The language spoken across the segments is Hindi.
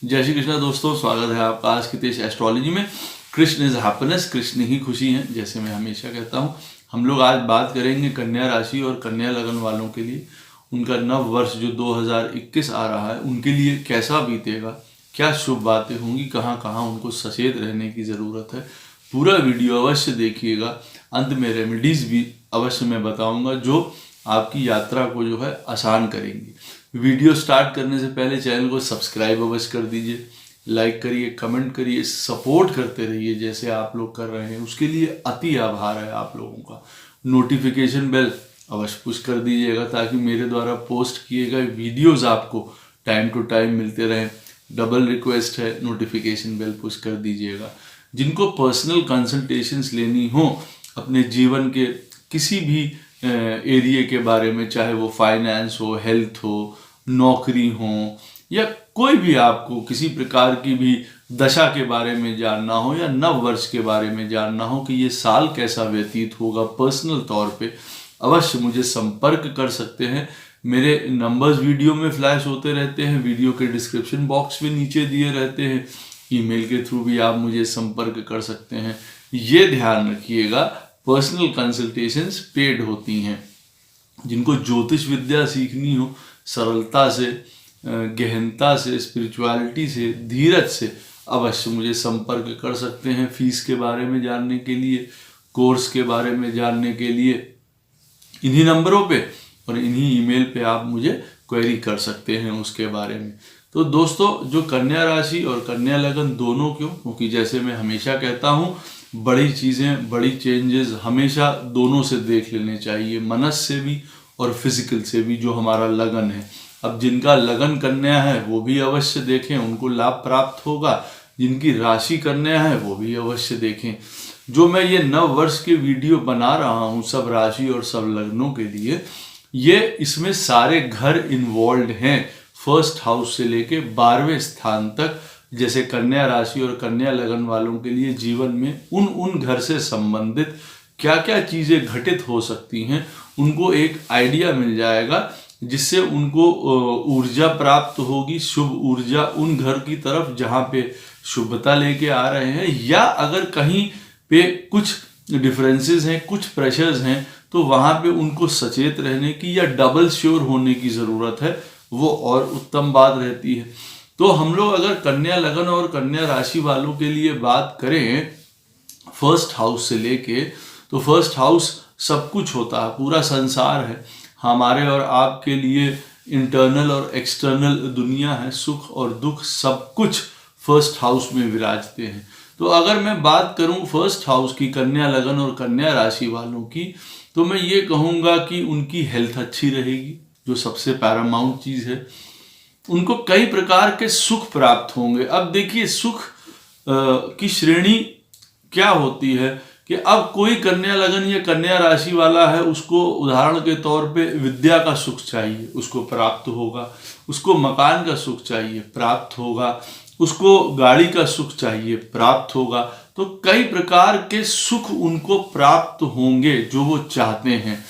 जय श्री कृष्ण दोस्तों, स्वागत है आपका आज की तेज एस्ट्रोलॉजी में। कृष्ण इज हैप्पीनेस, कृष्ण ही खुशी है, जैसे मैं हमेशा कहता हूँ। हम लोग आज बात करेंगे कन्या राशि और कन्या लगन वालों के लिए उनका नव वर्ष जो 2021 आ रहा है उनके लिए कैसा बीतेगा, क्या शुभ बातें होंगी, कहाँ कहाँ उनको सचेत रहने की ज़रूरत है। पूरा वीडियो अवश्य देखिएगा। अंत में रेमेडीज़ भी अवश्य मैं बताऊंगा जो आपकी यात्रा को जो है आसान करेंगी। वीडियो स्टार्ट करने से पहले चैनल को सब्सक्राइब अवश्य कर दीजिए, लाइक करिए, कमेंट करिए, सपोर्ट करते रहिए जैसे आप लोग कर रहे हैं, उसके लिए अति आभार है आप लोगों का। नोटिफिकेशन बेल अवश्य पुश कर दीजिएगा ताकि मेरे द्वारा पोस्ट किए गए वीडियोस आपको टाइम टू टाइम मिलते रहें। डबल रिक्वेस्ट है, नोटिफिकेशन बेल पुश कर दीजिएगा। जिनको पर्सनल कंसल्टेशंस लेनी हो अपने जीवन के किसी भी एरिया के बारे में, चाहे वो फाइनेंस हो, हेल्थ हो, नौकरी हो, या कोई भी आपको किसी प्रकार की भी दशा के बारे में जानना हो या नव वर्ष के बारे में जानना हो कि ये साल कैसा व्यतीत होगा पर्सनल तौर पे, अवश्य मुझे संपर्क कर सकते हैं। मेरे नंबर्स वीडियो में फ्लैश होते रहते हैं, वीडियो के डिस्क्रिप्शन बॉक्स में नीचे दिए रहते हैं। ईमेल के थ्रू भी आप मुझे संपर्क कर सकते हैं। ये ध्यान रखिएगा, पर्सनल कंसल्टेशंस पेड होती हैं। जिनको ज्योतिष विद्या सीखनी हो, सरलता से, गहनता से, स्पिरिचुअलिटी से, धीरज से, अवश्य मुझे संपर्क कर सकते हैं। फीस के बारे में जानने के लिए, कोर्स के बारे में जानने के लिए इन्हीं नंबरों पे और इन्हीं ईमेल पे आप मुझे क्वेरी कर सकते हैं उसके बारे में। तो दोस्तों, जो कन्या राशि और कन्या लगन दोनों क्यों, क्योंकि जैसे मैं हमेशा कहता हूँ, बड़ी चीज़ें, बड़ी चेंजेस हमेशा दोनों से देख लेने चाहिए, मनस से भी और फिजिकल से भी। जो हमारा लगन है, अब जिनका लगन कन्या है वो भी अवश्य देखें, उनको लाभ प्राप्त होगा। जिनकी राशि कन्या है वो भी अवश्य देखें। जो मैं ये नव वर्ष के वीडियो बना रहा हूँ सब राशि और सब लग्नों के लिए, ये इसमें सारे घर इन्वॉल्व हैं, फर्स्ट हाउस से लेके 12वें स्थान तक। जैसे कन्या राशि और कन्या लगन वालों के लिए जीवन में उन घर से संबंधित क्या क्या चीज़ें घटित हो सकती हैं उनको एक आइडिया मिल जाएगा, जिससे उनको ऊर्जा प्राप्त होगी, शुभ ऊर्जा उन घर की तरफ जहाँ पे शुभता लेके आ रहे हैं। या अगर कहीं पे कुछ डिफरेंसेस हैं, कुछ प्रेशर्स हैं, तो वहाँ पे उनको सचेत रहने की या डबल श्योर होने की ज़रूरत है, वो और उत्तम बात रहती है। तो हम लोग अगर कन्या लगन और कन्या राशि वालों के लिए बात करें फर्स्ट हाउस से लेके, तो फर्स्ट हाउस सब कुछ होता है, पूरा संसार है हमारे और आपके लिए। इंटरनल और एक्सटर्नल दुनिया है, सुख और दुख सब कुछ फर्स्ट हाउस में विराजते हैं। तो अगर मैं बात करूं फर्स्ट हाउस की, कन्या लगन और कन्या राशि वालों की, तो मैं ये कहूँगा कि उनकी हेल्थ अच्छी रहेगी, जो सबसे पैरामाउंट चीज़ है। उनको कई प्रकार के सुख प्राप्त होंगे। अब देखिए, सुख की श्रेणी क्या होती है कि अब कोई कन्या लगन या कन्या राशि वाला है, उसको उदाहरण के तौर पे विद्या का सुख चाहिए, उसको प्राप्त होगा। उसको मकान का सुख चाहिए, प्राप्त होगा। उसको गाड़ी का सुख चाहिए, प्राप्त होगा। तो कई प्रकार के सुख उनको प्राप्त होंगे जो वो चाहते हैं।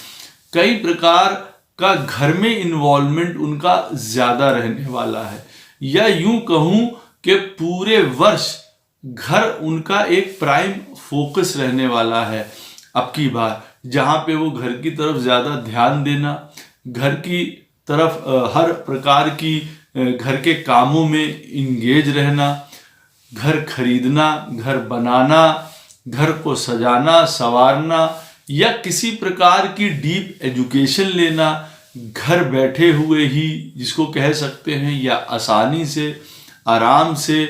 कई प्रकार का घर में इन्वॉल्वमेंट उनका ज़्यादा रहने वाला है, या यूं कहूँ कि पूरे वर्ष घर उनका एक प्राइम फोकस रहने वाला है। अब की बार जहाँ पे वो घर की तरफ ज़्यादा ध्यान देना, घर की तरफ हर प्रकार की घर के कामों में इंगेज रहना, घर खरीदना, घर बनाना, घर को सजाना संवारना, या किसी प्रकार की डीप एजुकेशन लेना, घर बैठे हुए ही जिसको कह सकते हैं, या आसानी से आराम से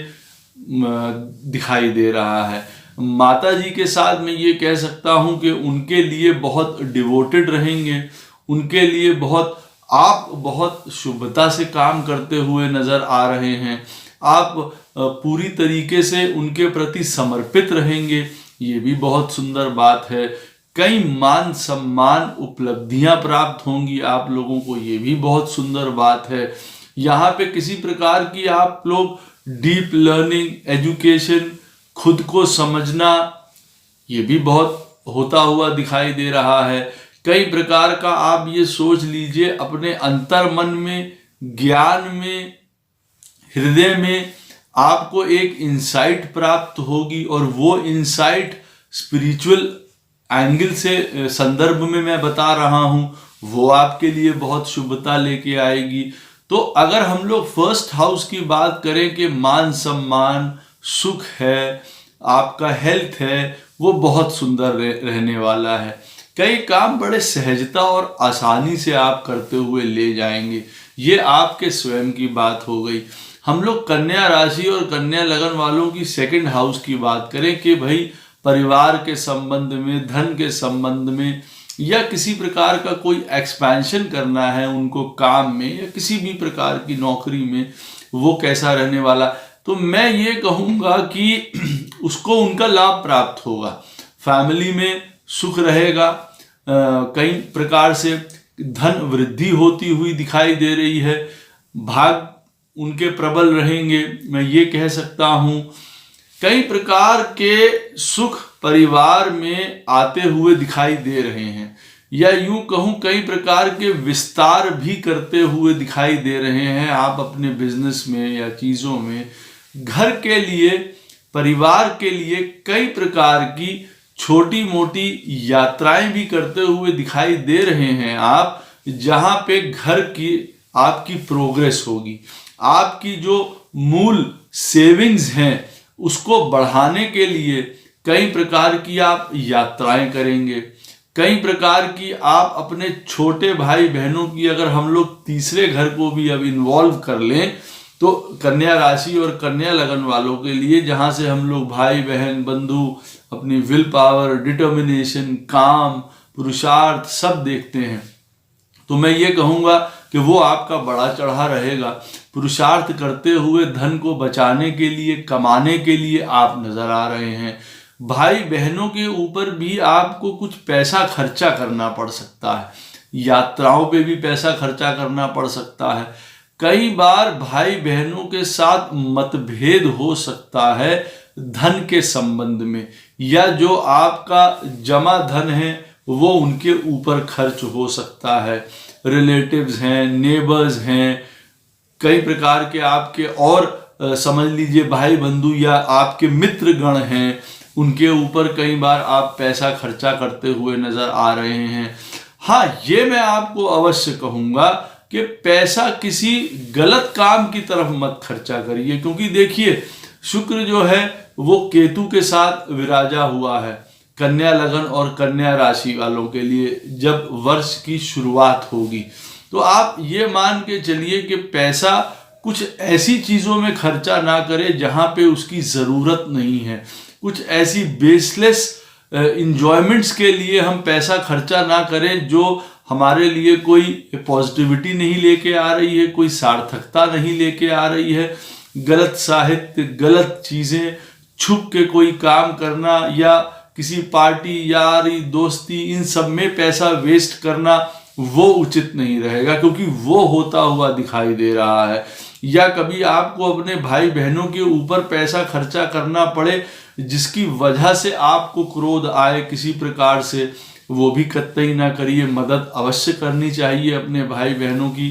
दिखाई दे रहा है। माता जी के साथ मैं ये कह सकता हूँ कि उनके लिए बहुत डिवोटेड रहेंगे, उनके लिए आप बहुत शुभता से काम करते हुए नज़र आ रहे हैं। आप पूरी तरीके से उनके प्रति समर्पित रहेंगे, ये भी बहुत सुंदर बात है। कई मान सम्मान उपलब्धियां प्राप्त होंगी आप लोगों को, ये भी बहुत सुंदर बात है। यहाँ पे किसी प्रकार की आप लोग डीप लर्निंग, एजुकेशन, खुद को समझना, ये भी बहुत होता हुआ दिखाई दे रहा है। कई प्रकार का आप ये सोच लीजिए, अपने अंतर मन में, ज्ञान में, हृदय में आपको एक इंसाइट प्राप्त होगी, और वो इंसाइट स्पिरिचुअल एंगल से संदर्भ में मैं बता रहा हूं, वो आपके लिए बहुत शुभता लेके आएगी। तो अगर हम लोग फर्स्ट हाउस की बात करें कि मान सम्मान, सुख है, आपका हेल्थ है, वो बहुत सुंदर रहने वाला है। कई काम बड़े सहजता और आसानी से आप करते हुए ले जाएंगे। ये आपके स्वयं की बात हो गई। हम लोग कन्या राशि और कन्या लगन वालों की सेकंड हाउस की बात करें कि भाई परिवार के संबंध में, धन के संबंध में, या किसी प्रकार का कोई एक्सपेंशन करना है उनको काम में, या किसी भी प्रकार की नौकरी में, वो कैसा रहने वाला। तो मैं ये कहूँगा कि उसको उनका लाभ प्राप्त होगा, फैमिली में सुख रहेगा, कई प्रकार से धन वृद्धि होती हुई दिखाई दे रही है, भाग उनके प्रबल रहेंगे, मैं ये कह सकता हूँ। कई प्रकार के सुख परिवार में आते हुए दिखाई दे रहे हैं, या यूं कहूं कई प्रकार के विस्तार भी करते हुए दिखाई दे रहे हैं आप अपने बिजनेस में या चीज़ों में। घर के लिए, परिवार के लिए कई प्रकार की छोटी मोटी यात्राएं भी करते हुए दिखाई दे रहे हैं आप, जहां पे घर की आपकी प्रोग्रेस होगी। आपकी जो मूल सेविंग्स हैं उसको बढ़ाने के लिए कई प्रकार की आप यात्राएं करेंगे। कई प्रकार की आप अपने छोटे भाई बहनों की, अगर हम लोग तीसरे घर को भी अब इन्वॉल्व कर लें, तो कन्या राशि और कन्या लगन वालों के लिए, जहां से हम लोग भाई बहन, बंधु, अपनी विल पावर, डिटर्मिनेशन, काम, पुरुषार्थ सब देखते हैं, तो मैं ये कहूँगा कि वो आपका बड़ा चढ़ा रहेगा। पुरुषार्थ करते हुए धन को बचाने के लिए, कमाने के लिए आप नजर आ रहे हैं। भाई बहनों के ऊपर भी आपको कुछ पैसा खर्चा करना पड़ सकता है, यात्राओं पे भी पैसा खर्चा करना पड़ सकता है। कई बार भाई बहनों के साथ मतभेद हो सकता है धन के संबंध में, या जो आपका जमा धन है वो उनके ऊपर खर्च हो सकता है। रिलेटिव्स हैं, नेबर्स हैं, कई प्रकार के आपके और समझ लीजिए भाई बंधु या आपके मित्र गण हैं, उनके ऊपर कई बार आप पैसा खर्चा करते हुए नजर आ रहे हैं। हाँ, ये मैं आपको अवश्य कहूँगा कि पैसा किसी गलत काम की तरफ मत खर्चा करिए, क्योंकि देखिए शुक्र जो है वो केतु के साथ विराजा हुआ है कन्या लगन और कन्या राशि वालों के लिए जब वर्ष की शुरुआत होगी। तो आप ये मान के चलिए कि पैसा कुछ ऐसी चीज़ों में खर्चा ना करें जहाँ पे उसकी ज़रूरत नहीं है। कुछ ऐसी बेसलेस इंजॉयमेंट्स के लिए हम पैसा खर्चा ना करें जो हमारे लिए कोई पॉजिटिविटी नहीं लेके आ रही है, कोई सार्थकता नहीं लेके आ रही है। गलत साहित्य, गलत चीज़ें, छुप के कोई काम करना, या किसी पार्टी, यारी, दोस्ती, इन सब में पैसा वेस्ट करना वो उचित नहीं रहेगा, क्योंकि वो होता हुआ दिखाई दे रहा है। या कभी आपको अपने भाई बहनों के ऊपर पैसा खर्चा करना पड़े जिसकी वजह से आपको क्रोध आए किसी प्रकार से, वो भी कतई ना करिए। मदद अवश्य करनी चाहिए अपने भाई बहनों की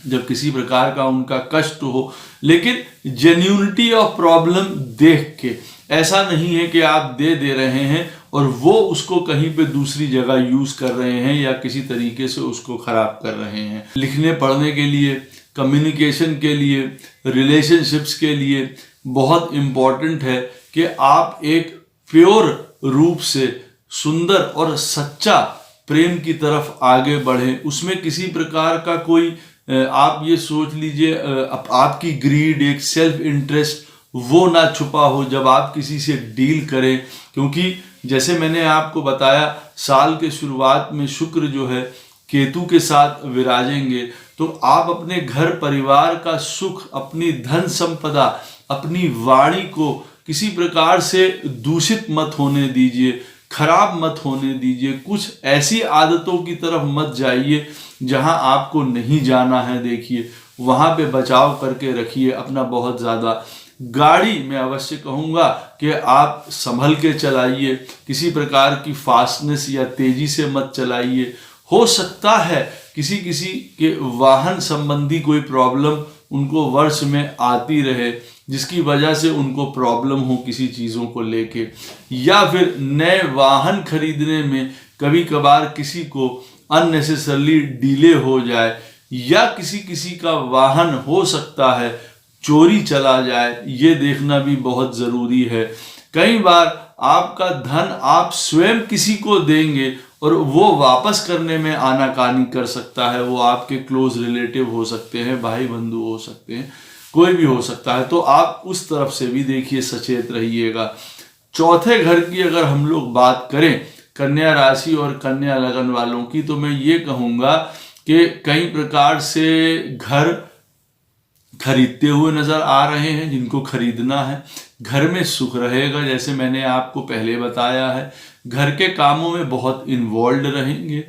जब किसी प्रकार का उनका कष्ट हो, लेकिन जेन्युइनिटी ऑफ प्रॉब्लम देख के। ऐसा नहीं है कि आप दे रहे हैं और वो उसको कहीं पे दूसरी जगह यूज कर रहे हैं या किसी तरीके से उसको खराब कर रहे हैं। लिखने पढ़ने के लिए, कम्युनिकेशन के लिए, रिलेशनशिप्स के लिए बहुत इम्पॉर्टेंट है कि आप एक प्योर रूप से सुंदर और सच्चा प्रेम की तरफ आगे बढ़ें। उसमें किसी प्रकार का कोई आप ये सोच लीजिए आपकी ग्रीड, एक सेल्फ इंटरेस्ट वो ना छुपा हो जब आप किसी से डील करें, क्योंकि जैसे मैंने आपको बताया साल के शुरुआत में शुक्र जो है केतु के साथ विराजेंगे, तो आप अपने घर परिवार का सुख, अपनी धन संपदा, अपनी वाणी को किसी प्रकार से दूषित मत होने दीजिए, खराब मत होने दीजिए। कुछ ऐसी आदतों की तरफ मत जाइए जहां आपको नहीं जाना है। देखिए वहां पे बचाव करके रखिए अपना बहुत ज़्यादा। गाड़ी मैं अवश्य कहूँगा कि आप संभल के चलाइए, किसी प्रकार की फास्टनेस या तेजी से मत चलाइए। हो सकता है किसी के वाहन संबंधी कोई प्रॉब्लम उनको वर्ष में आती रहे, जिसकी वजह से उनको प्रॉब्लम हो किसी चीज़ों को लेके, या फिर नए वाहन खरीदने में कभी कभार किसी को अननेसेसरली डिले हो जाए, या किसी किसी का वाहन हो सकता है चोरी चला जाए, ये देखना भी बहुत ज़रूरी है। कई बार आपका धन आप स्वयं किसी को देंगे और वो वापस करने में आनाकानी कर सकता है। वो आपके क्लोज रिलेटिव हो सकते हैं, भाई बंधु हो सकते हैं, कोई भी हो सकता है। तो आप उस तरफ से भी देखिए, सचेत रहिएगा। चौथे घर की अगर हम लोग बात करें, कन्या राशि और कन्या लगन वालों की, तो मैं ये कहूँगा कि कई प्रकार से घर खरीदते हुए नजर आ रहे हैं जिनको खरीदना है। घर में सुख रहेगा, जैसे मैंने आपको पहले बताया है। घर के कामों में बहुत इन्वॉल्व रहेंगे।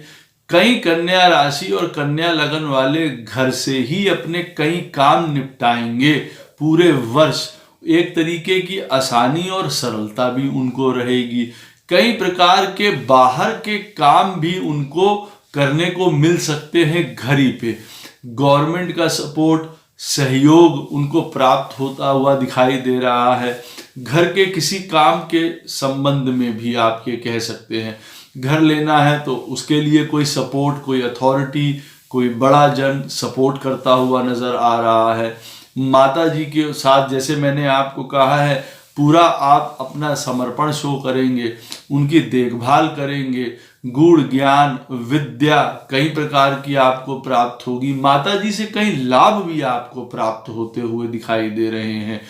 कई कन्या राशि और कन्या लगन वाले घर से ही अपने कई काम निपटाएंगे पूरे वर्ष। एक तरीके की आसानी और सरलता भी उनको रहेगी। कई प्रकार के बाहर के काम भी उनको करने को मिल सकते हैं घर ही पे। गवर्नमेंट का सपोर्ट, सहयोग उनको प्राप्त होता हुआ दिखाई दे रहा है। घर के किसी काम के संबंध में भी आप ये कह सकते हैं, घर लेना है तो उसके लिए कोई सपोर्ट, कोई अथॉरिटी, कोई बड़ा जन सपोर्ट करता हुआ नजर आ रहा है। माता जी के साथ, जैसे मैंने आपको कहा है, पूरा आप अपना समर्पण शो करेंगे, उनकी देखभाल करेंगे। गुण, ज्ञान, विद्या कई प्रकार की आपको प्राप्त होगी। माता जी से कई लाभ भी आपको प्राप्त होते हुए दिखाई दे रहे हैं।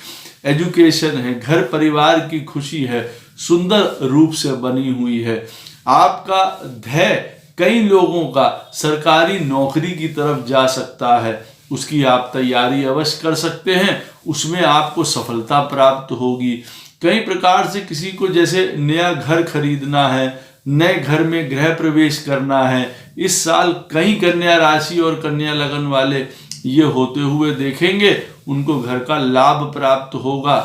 एजुकेशन है, घर परिवार की खुशी है, सुंदर रूप से बनी हुई है। आपका ध्येय कई लोगों का सरकारी नौकरी की तरफ जा सकता है, उसकी आप तैयारी अवश्य कर सकते हैं, उसमें आपको सफलता प्राप्त होगी। कई प्रकार से किसी को जैसे नया घर खरीदना है, नए घर में गृह प्रवेश करना है, इस साल कई कन्या राशि और कन्या लगन वाले ये होते हुए देखेंगे, उनको घर का लाभ प्राप्त होगा।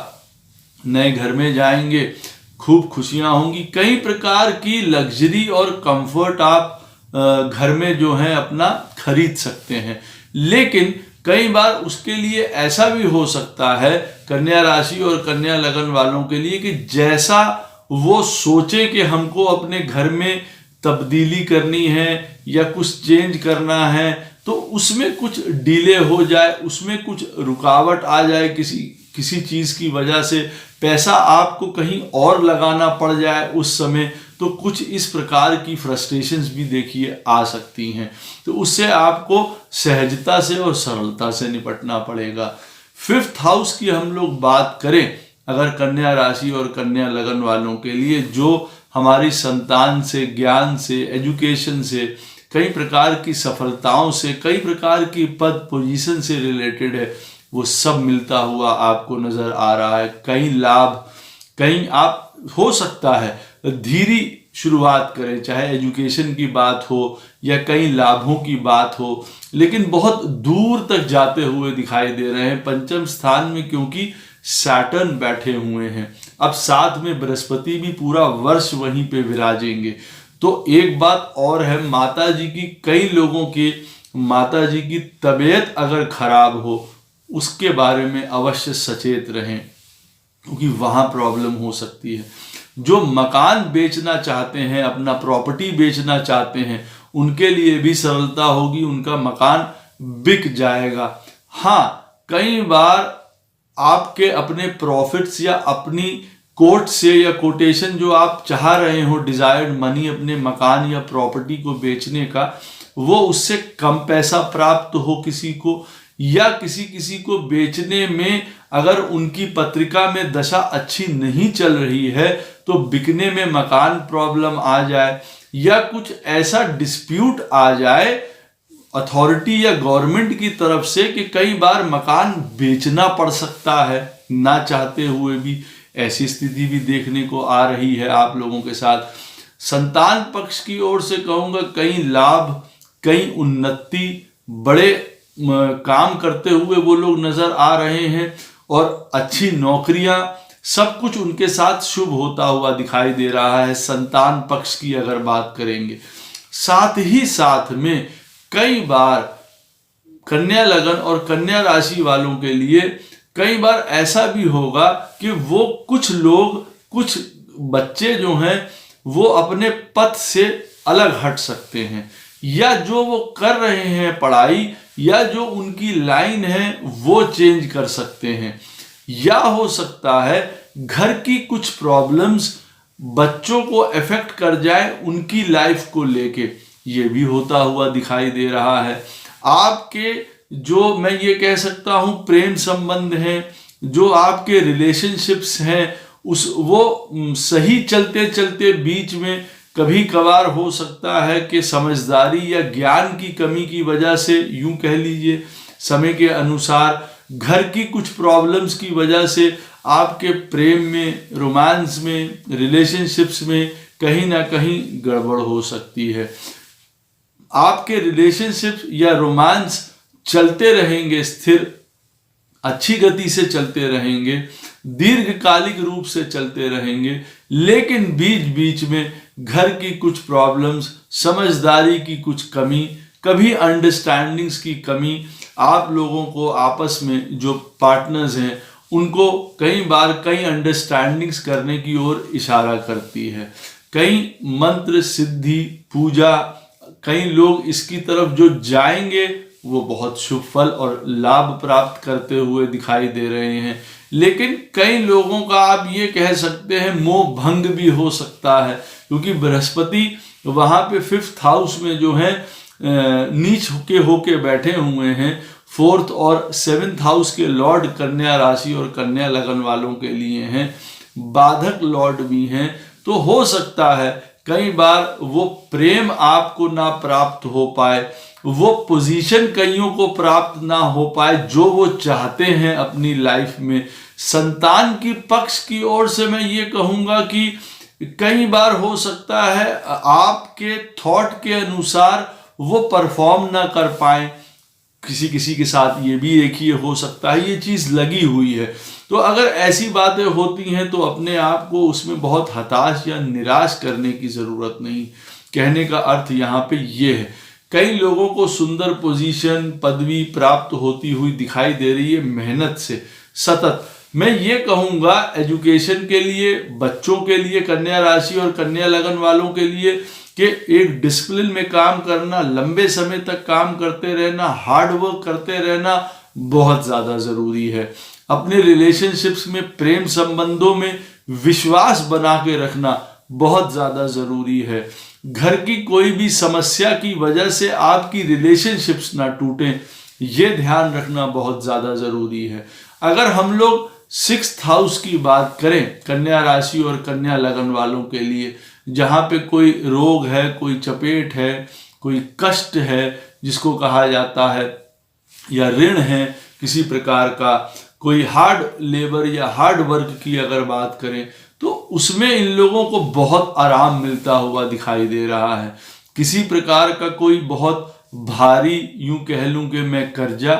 नए घर में जाएंगे, खूब खुशियां होंगी। कई प्रकार की लग्जरी और कंफर्ट आप घर में जो है अपना खरीद सकते हैं। लेकिन कई बार उसके लिए ऐसा भी हो सकता है कन्या राशि और कन्या लगन वालों के लिए कि जैसा वो सोचे कि हमको अपने घर में तब्दीली करनी है या कुछ चेंज करना है, तो उसमें कुछ डिले हो जाए, उसमें कुछ रुकावट आ जाए, किसी चीज़ की वजह से पैसा आपको कहीं और लगाना पड़ जाए उस समय, तो कुछ इस प्रकार की फ्रस्ट्रेशंस भी देखिए आ सकती हैं। तो उससे आपको सहजता से और सरलता से निपटना पड़ेगा। 5th हाउस की हम लोग बात करें अगर कन्या राशि और कन्या लगन वालों के लिए, जो हमारी संतान से, ज्ञान से, एजुकेशन से, कई प्रकार की सफलताओं से, कई प्रकार की पद पोजीशन से रिलेटेड है, वो सब मिलता हुआ आपको नजर आ रहा है। कई लाभ, कहीं आप हो सकता है धीरे शुरुआत करें, चाहे एजुकेशन की बात हो या कई लाभों की बात हो, लेकिन बहुत दूर तक जाते हुए दिखाई दे रहे हैं। पंचम स्थान में क्योंकि सैटर्न बैठे हुए हैं, अब साथ में बृहस्पति भी पूरा वर्ष वहीं पे विराजेंगे। तो एक बात और है, माता जी की, कई लोगों के माता जी की तबीयत अगर खराब हो, उसके बारे में अवश्य सचेत रहें, क्योंकि वहाँ प्रॉब्लम हो सकती है। जो मकान बेचना चाहते हैं, अपना प्रॉपर्टी बेचना चाहते हैं, उनके लिए भी सरलता होगी, उनका मकान बिक जाएगा। हाँ, कई बार आपके अपने प्रॉफिट्स या अपनी कोर्ट से या कोटेशन जो आप चाह रहे हो, डिजायर्ड मनी अपने मकान या प्रॉपर्टी को बेचने का, वो उससे कम पैसा प्राप्त हो किसी को, या किसी को बेचने में अगर उनकी पत्रिका में दशा अच्छी नहीं चल रही है तो बिकने में मकान प्रॉब्लम आ जाए, या कुछ ऐसा डिस्प्यूट आ जाए अथॉरिटी या गवर्नमेंट की तरफ से कि कई बार मकान बेचना पड़ सकता है ना चाहते हुए भी। ऐसी स्थिति भी देखने को आ रही है आप लोगों के साथ। संतान पक्ष की ओर से कहूँगा कई लाभ, कई उन्नति, बड़े काम करते हुए वो लोग नजर आ रहे हैं, और अच्छी नौकरियां, सब कुछ उनके साथ शुभ होता हुआ दिखाई दे रहा है संतान पक्ष की अगर बात करेंगे। साथ ही साथ में कई बार कन्या लगन और कन्या राशि वालों के लिए कई बार ऐसा भी होगा कि वो कुछ लोग, कुछ बच्चे जो हैं वो अपने पथ से अलग हट सकते हैं, या जो वो कर रहे हैं पढ़ाई या जो उनकी लाइन है वो चेंज कर सकते हैं, या हो सकता है घर की कुछ प्रॉब्लम्स बच्चों को अफेक्ट कर जाए उनकी लाइफ को लेके, ये भी होता हुआ दिखाई दे रहा है। आपके जो मैं ये कह सकता हूं प्रेम संबंध हैं, जो आपके रिलेशनशिप्स हैं, वो सही चलते चलते बीच में कभी कभार हो सकता है कि समझदारी या ज्ञान की कमी की वजह से, यूं कह लीजिए समय के अनुसार घर की कुछ प्रॉब्लम्स की वजह से आपके प्रेम में, रोमांस में, रिलेशनशिप्स में कहीं ना कहीं गड़बड़ हो सकती है। आपके रिलेशनशिप या रोमांस चलते रहेंगे, स्थिर अच्छी गति से चलते रहेंगे, दीर्घकालिक रूप से चलते रहेंगे, लेकिन बीच बीच में घर की कुछ प्रॉब्लम्स, समझदारी की कुछ कमी, कभी अंडरस्टैंडिंग्स की कमी आप लोगों को आपस में जो पार्टनर्स हैं उनको कई बार कई अंडरस्टैंडिंग्स करने की ओर इशारा करती है। कई मंत्र सिद्धि पूजा, कई लोग इसकी तरफ जो जाएंगे वो बहुत शुभ फल और लाभ प्राप्त करते हुए दिखाई दे रहे हैं, लेकिन कई लोगों का आप ये कह सकते हैं मोह भंग भी हो सकता है, क्योंकि बृहस्पति वहां पे 5th हाउस में जो है नीच होके बैठे हुए हैं। 4th और 7th हाउस के लॉर्ड कन्या राशि और कन्या लगन वालों के लिए हैं, बाधक लॉर्ड भी हैं। तो हो सकता है कई बार वो प्रेम आपको ना प्राप्त हो पाए, वो पोजीशन कईयों को प्राप्त ना हो पाए जो वो चाहते हैं अपनी लाइफ में। संतान की पक्ष की ओर से मैं ये कहूँगा कि कई बार हो सकता है आपके थॉट के अनुसार वो परफॉर्म ना कर पाए, किसी किसी के साथ ये भी देखिए हो सकता है ये चीज़ लगी हुई है। तो अगर ऐसी बातें होती हैं तो अपने आप को उसमें बहुत हताश या निराश करने की ज़रूरत नहीं। कहने का अर्थ यहाँ पे ये है, कई लोगों को सुंदर पोजीशन, पदवी प्राप्त होती हुई दिखाई दे रही है मेहनत से सतत। मैं ये कहूँगा एजुकेशन के लिए, बच्चों के लिए, कन्या राशि और कन्या लगन वालों के लिए कि एक डिसिप्लिन में काम करना, लंबे समय तक काम करते रहना, हार्ड वर्क करते रहना बहुत ज़्यादा ज़रूरी है। अपने रिलेशनशिप्स में, प्रेम संबंधों में विश्वास बना के रखना बहुत ज़्यादा ज़रूरी है। घर की कोई भी समस्या की वजह से आपकी रिलेशनशिप्स ना टूटें, ये ध्यान रखना बहुत ज़्यादा ज़रूरी है। अगर हम लोग 6th हाउस की बात करें कन्या राशि और कन्या लगन वालों के लिए, जहाँ पे कोई रोग है, कोई चपेट है, कोई कष्ट है जिसको कहा जाता है, या ऋण है किसी प्रकार का, कोई हार्ड लेबर या हार्ड वर्क की अगर बात करें तो उसमें इन लोगों को बहुत आराम मिलता हुआ दिखाई दे रहा है। किसी प्रकार का कोई बहुत भारी, यूं कह लूं कि मैं कर्जा,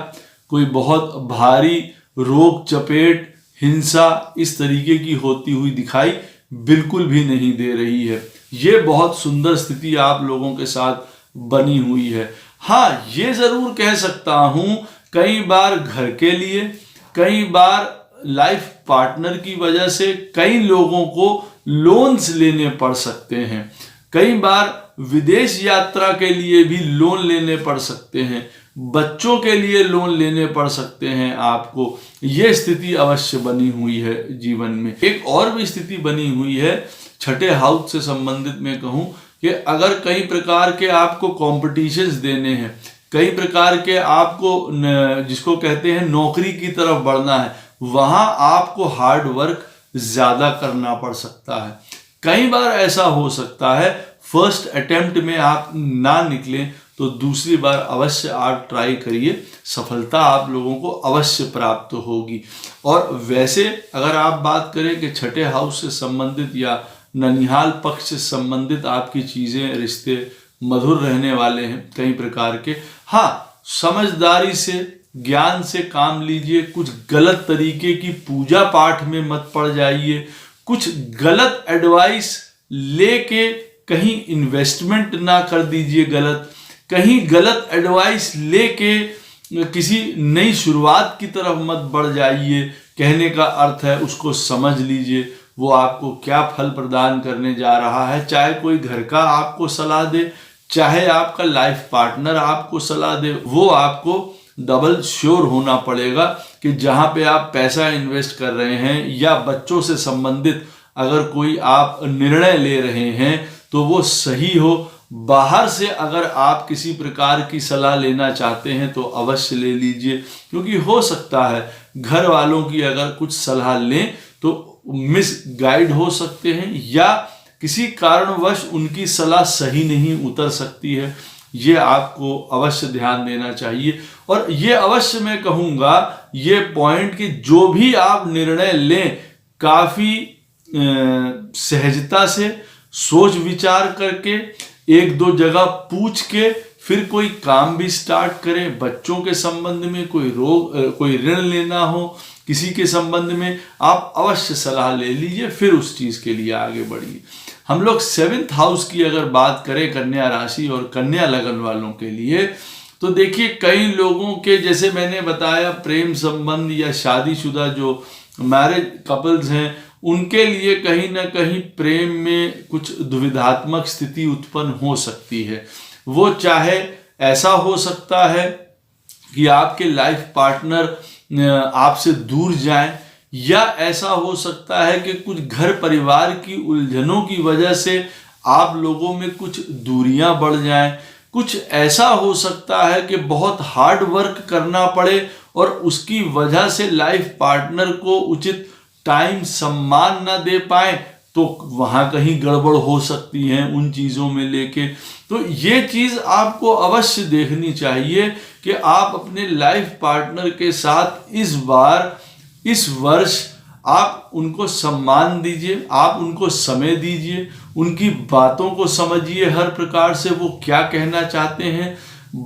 कोई बहुत भारी रोग, चपेट, हिंसा इस तरीके की होती हुई दिखाई बिल्कुल भी नहीं दे रही है। ये बहुत सुंदर स्थिति आप लोगों के साथ बनी हुई है। हाँ, ये जरूर कह सकता हूं कई बार घर के लिए, कई बार लाइफ पार्टनर की वजह से कई लोगों को लोन्स लेने पड़ सकते हैं। कई बार विदेश यात्रा के लिए भी लोन लेने पड़ सकते हैं, बच्चों के लिए लोन लेने पड़ सकते हैं आपको। ये स्थिति अवश्य बनी हुई है जीवन में। एक और भी स्थिति बनी हुई है 6ठे हाउस से संबंधित, मैं कहूँ कि अगर कई प्रकार के आपको कॉम्पिटिशन्स देने हैं, कई प्रकार के आपको जिसको कहते हैं नौकरी की तरफ बढ़ना है, वहाँ आपको हार्ड वर्क ज़्यादा करना पड़ सकता है। कई बार ऐसा हो सकता है फर्स्ट अटेम्प्ट में आप ना निकलें तो दूसरी बार अवश्य आप ट्राई करिए, सफलता आप लोगों को अवश्य प्राप्त होगी। और वैसे अगर आप बात करें कि 6ठे हाउस से संबंधित या ननिहाल पक्ष से संबंधित आपकी चीज़ें, रिश्ते मधुर रहने वाले हैं कई प्रकार के। हाँ, समझदारी से, ज्ञान से काम लीजिए, कुछ गलत तरीके की पूजा पाठ में मत पड़ जाइए, कुछ गलत एडवाइस लेके कहीं इन्वेस्टमेंट ना कर दीजिए गलत, कहीं गलत एडवाइस लेके किसी नई शुरुआत की तरफ मत बढ़ जाइए। कहने का अर्थ है उसको समझ लीजिए, वो आपको क्या फल प्रदान करने जा रहा है। चाहे कोई घर का आपको सलाह दे, चाहे आपका लाइफ पार्टनर आपको सलाह दे, वो आपको डबल श्योर होना पड़ेगा कि जहां पे आप पैसा इन्वेस्ट कर रहे हैं या बच्चों से संबंधित अगर कोई आप निर्णय ले रहे हैं तो वो सही हो। बाहर से अगर आप किसी प्रकार की सलाह लेना चाहते हैं तो अवश्य ले लीजिए, क्योंकि हो सकता है घर वालों की अगर कुछ सलाह लें तो मिस गाइड हो सकते हैं या किसी कारणवश उनकी सलाह सही नहीं उतर सकती है। ये आपको अवश्य ध्यान देना चाहिए। और ये अवश्य मैं कहूँगा ये पॉइंट कि जो भी आप निर्णय लें काफ़ी सहजता से सोच विचार करके, एक दो जगह पूछ के फिर कोई काम भी स्टार्ट करें। बच्चों के संबंध में कोई ऋण लेना हो, किसी के संबंध में आप अवश्य सलाह ले लीजिए, फिर उस चीज़ के लिए आगे बढ़िए। हम लोग 7th हाउस की अगर बात करें कन्या राशि और कन्या लगन वालों के लिए, तो देखिए कई लोगों के, जैसे मैंने बताया, प्रेम संबंध या शादीशुदा जो मैरिज कपल्स हैं उनके लिए कहीं ना कहीं प्रेम में कुछ दुविधात्मक स्थिति उत्पन्न हो सकती है। वो चाहे ऐसा हो सकता है कि आपके लाइफ पार्टनर आपसे दूर जाएं, या ऐसा हो सकता है कि कुछ घर परिवार की उलझनों की वजह से आप लोगों में कुछ दूरियां बढ़ जाएं। कुछ ऐसा हो सकता है कि बहुत हार्ड वर्क करना पड़े और उसकी वजह से लाइफ पार्टनर को उचित टाइम सम्मान ना दे पाए, तो वहां कहीं गड़बड़ हो सकती है उन चीज़ों में लेके। तो ये चीज़ आपको अवश्य देखनी चाहिए कि आप अपने लाइफ पार्टनर के साथ इस वर्ष आप उनको सम्मान दीजिए, आप उनको समय दीजिए, उनकी बातों को समझिए हर प्रकार से वो क्या कहना चाहते हैं।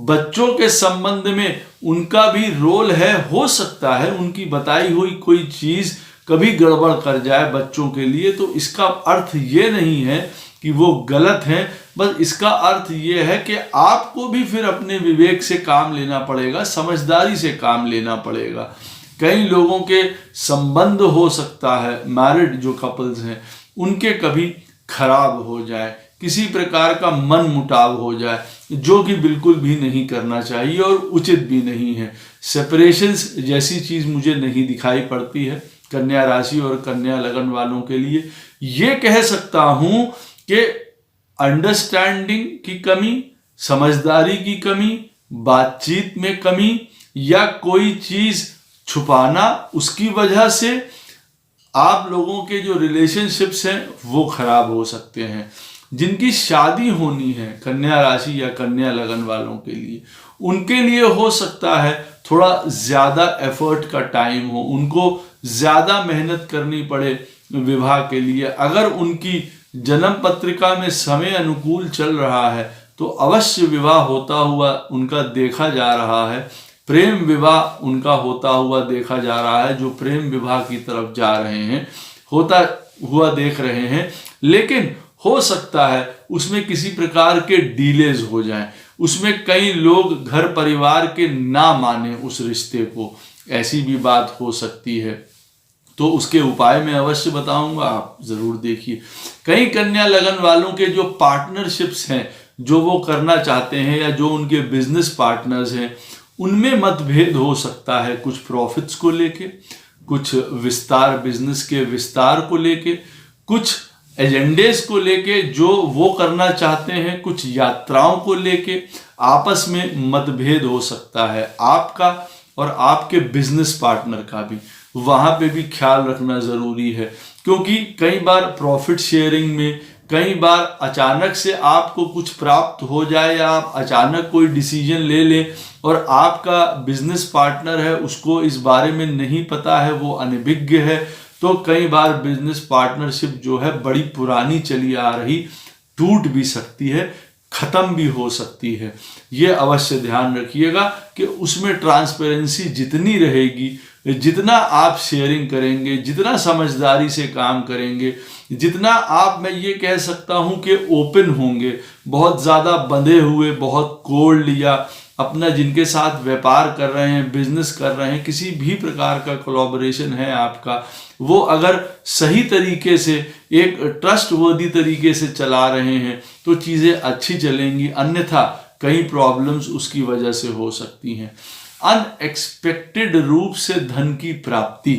बच्चों के संबंध में उनका भी रोल है, हो सकता है उनकी बताई हुई कोई चीज़ कभी गड़बड़ कर जाए बच्चों के लिए, तो इसका अर्थ ये नहीं है कि वो गलत हैं, बस इसका अर्थ ये है कि आपको भी फिर अपने विवेक से काम लेना पड़ेगा, समझदारी से काम लेना पड़ेगा। कई लोगों के संबंध हो सकता है, मैरिड जो कपल्स हैं उनके कभी खराब हो जाए, किसी प्रकार का मन मुटाव हो जाए, जो कि बिल्कुल भी नहीं करना चाहिए और उचित भी नहीं है। सेपरेशंस जैसी चीज़ मुझे नहीं दिखाई पड़ती है कन्या राशि और कन्या लगन वालों के लिए। ये कह सकता हूं कि अंडरस्टैंडिंग की कमी, समझदारी की कमी, बातचीत में कमी या कोई चीज़ छुपाना, उसकी वजह से आप लोगों के जो रिलेशनशिप्स हैं वो खराब हो सकते हैं। जिनकी शादी होनी है कन्या राशि या कन्या लगन वालों के लिए, उनके लिए हो सकता है थोड़ा ज़्यादा एफर्ट का टाइम हो, उनको ज़्यादा मेहनत करनी पड़े विवाह के लिए। अगर उनकी जन्म पत्रिका में समय अनुकूल चल रहा है तो अवश्य विवाह होता हुआ उनका देखा जा रहा है, प्रेम विवाह उनका होता हुआ देखा जा रहा है, जो प्रेम विवाह की तरफ जा रहे हैं होता हुआ देख रहे हैं। लेकिन हो सकता है उसमें किसी प्रकार के डीलेज हो जाएं, उसमें कई लोग घर परिवार के ना माने उस रिश्ते को, ऐसी भी बात हो सकती है। तो उसके उपाय मैं अवश्य बताऊंगा, आप जरूर देखिए। कई कन्या लगन वालों के जो पार्टनरशिप्स हैं जो वो करना चाहते हैं या जो उनके बिजनेस पार्टनर्स हैं, उनमें मतभेद हो सकता है, कुछ प्रॉफिट्स को लेके, कुछ विस्तार, बिजनेस के विस्तार को लेके, कुछ एजेंडेस को लेके जो वो करना चाहते हैं, कुछ यात्राओं को लेके आपस में मतभेद हो सकता है आपका और आपके बिजनेस पार्टनर का भी। वहाँ पे भी ख्याल रखना ज़रूरी है, क्योंकि कई बार प्रॉफिट शेयरिंग में, कई बार अचानक से आपको कुछ प्राप्त हो जाए या आप अचानक कोई डिसीजन ले लें और आपका बिजनेस पार्टनर है उसको इस बारे में नहीं पता है, वो अनभिज्ञ है, तो कई बार बिजनेस पार्टनरशिप जो है बड़ी पुरानी चली आ रही टूट भी सकती है, ख़त्म भी हो सकती है। ये अवश्य ध्यान रखिएगा कि उसमें ट्रांसपेरेंसी जितनी रहेगी, जितना आप शेयरिंग करेंगे, जितना समझदारी से काम करेंगे, जितना आप, मैं ये कह सकता हूँ कि ओपन होंगे, बहुत ज़्यादा बंधे हुए, बहुत कोल्ड या अपना जिनके साथ व्यापार कर रहे हैं, बिजनेस कर रहे हैं, किसी भी प्रकार का कोलैबोरेशन है आपका, वो अगर सही तरीके से एक ट्रस्टवर्दी तरीके से चला रहे हैं तो चीज़ें अच्छी चलेंगी, अन्यथा कई प्रॉब्लम्स उसकी वजह से हो सकती हैं। अनएक्सपेक्टेड रूप से धन की प्राप्ति